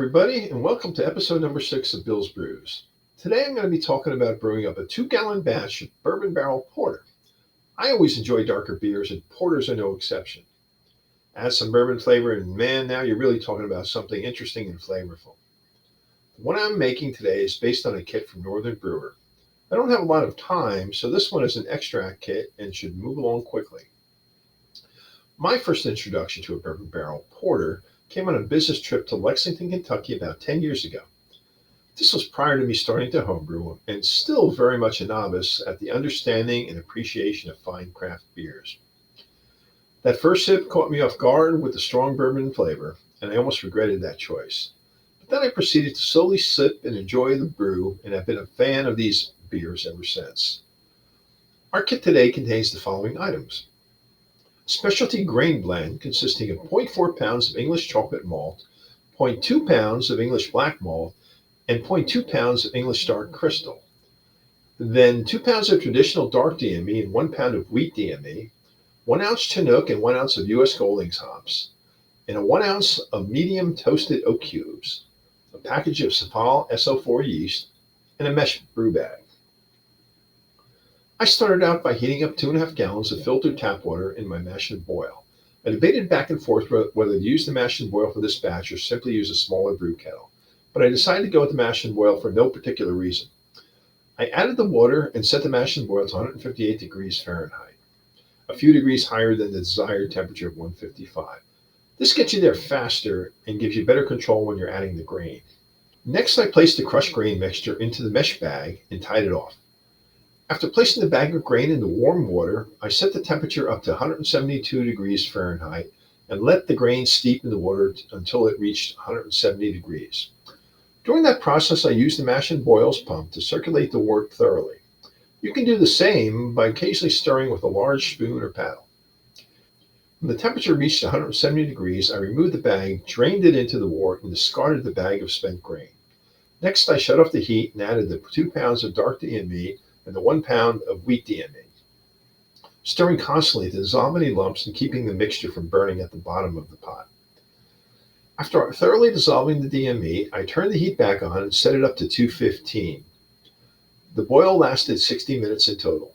everybody, and welcome to episode number 6 of Bill's Brews. Today I'm going to be talking about brewing up a 2-gallon batch of bourbon barrel porter. I always enjoy darker beers, and porters are no exception. Add some bourbon flavor, and man, now you're really talking about something interesting and flavorful. The one I'm making today is based on a kit from Northern Brewer. I don't have a lot of time, so this one is an extract kit and should move along quickly. My first introduction to a bourbon barrel porter came on a business trip to Lexington, Kentucky about 10 years ago. This was prior to me starting to homebrew and still very much a novice at the understanding and appreciation of fine craft beers. That first sip caught me off guard with the strong bourbon flavor, and I almost regretted that choice. But then I proceeded to slowly sip and enjoy the brew, and I've been a fan of these beers ever since. Our kit today contains the following items: specialty grain blend consisting of 0.4 pounds of English chocolate malt, 0.2 pounds of English black malt, and 0.2 pounds of English dark crystal. Then 2 pounds of traditional dark DME and 1 pound of wheat DME, 1 ounce Chinook and 1 ounce of U.S. Goldings hops, and a 1 ounce of medium toasted oak cubes, a package of Safal SO4 yeast, and a mesh brew bag. I started out by heating up 2.5 gallons of filtered tap water in my mash and boil. I debated back and forth whether to use the mash and boil for this batch or simply use a smaller brew kettle, but I decided to go with the mash and boil for no particular reason. I added the water and set the mash and boil to 158 degrees Fahrenheit, a few degrees higher than the desired temperature of 155. This gets you there faster and gives you better control when you're adding the grain. Next, I placed the crushed grain mixture into the mesh bag and tied it off. After placing the bag of grain in the warm water, I set the temperature up to 172 degrees Fahrenheit and let the grain steep in the water until it reached 170 degrees. During that process, I used the mash and boils pump to circulate the wort thoroughly. You can do the same by occasionally stirring with a large spoon or paddle. When the temperature reached 170 degrees, I removed the bag, drained it into the wort, and discarded the bag of spent grain. Next, I shut off the heat and added the 2 pounds of dark DME and the 1 pound of wheat DME, stirring constantly to dissolve any lumps and keeping the mixture from burning at the bottom of the pot. After thoroughly dissolving the DME, I turned the heat back on and set it up to 215. The boil lasted 60 minutes in total.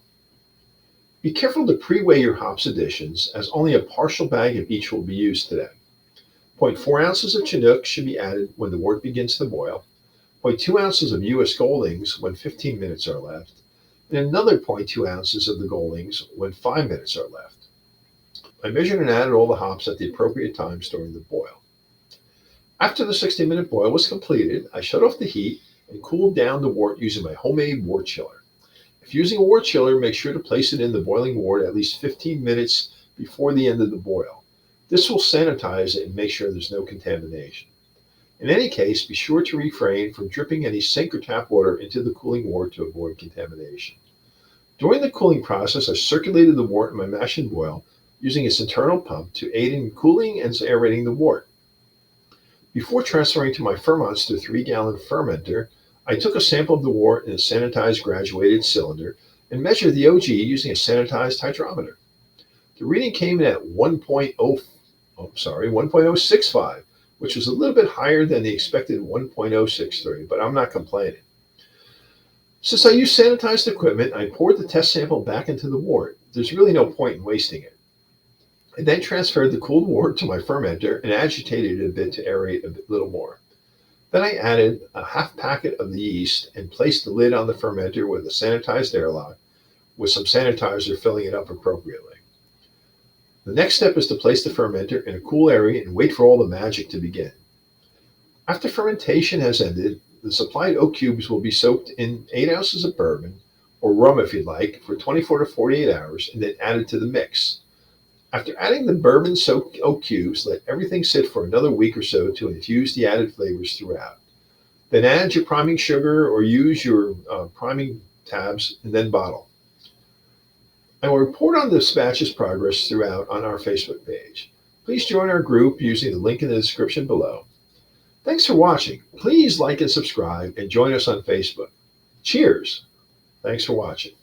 Be careful to pre-weigh your hops additions, as only a partial bag of each will be used today. 0.4 ounces of Chinook should be added when the wort begins to boil, 0.2 ounces of U.S. Goldings when 15 minutes are left, and another 0.2 ounces of the Goldings when 5 minutes are left. I measured and added all the hops at the appropriate times during the boil. After the 60-minute boil was completed, I shut off the heat and cooled down the wort using my homemade wort chiller. If using a wort chiller, make sure to place it in the boiling wort at least 15 minutes before the end of the boil. This will sanitize it and make sure there's no contamination. In any case, be sure to refrain from dripping any sink or tap water into the cooling wort to avoid contamination. During the cooling process, I circulated the wort in my mash and boil using its internal pump to aid in cooling and aerating the wort. Before transferring to my Fermonster 3-gallon fermenter, I took a sample of the wort in a sanitized graduated cylinder and measured the OG using a sanitized hydrometer. The reading came in at 1.065, which was a little bit higher than the expected 1.063, but I'm not complaining. Since I used sanitized equipment, I poured the test sample back into the wort. There's really no point in wasting it. I then transferred the cooled wort to my fermenter and agitated it a bit to aerate a little more. Then I added a half packet of the yeast and placed the lid on the fermenter with a sanitized airlock, with some sanitizer filling it up appropriately. The next step is to place the fermenter in a cool area and wait for all the magic to begin. After fermentation has ended, the supplied oak cubes will be soaked in 8 ounces of bourbon, or rum if you'd like, for 24 to 48 hours and then added to the mix. After adding the bourbon-soaked oak cubes, let everything sit for another week or so to infuse the added flavors throughout. Then add your priming sugar or use your priming tabs and then bottle. I will report on this batch's progress throughout on our Facebook page. Please join our group using the link in the description below. Thanks for watching. Please like and subscribe and join us on Facebook. Cheers. Thanks for watching.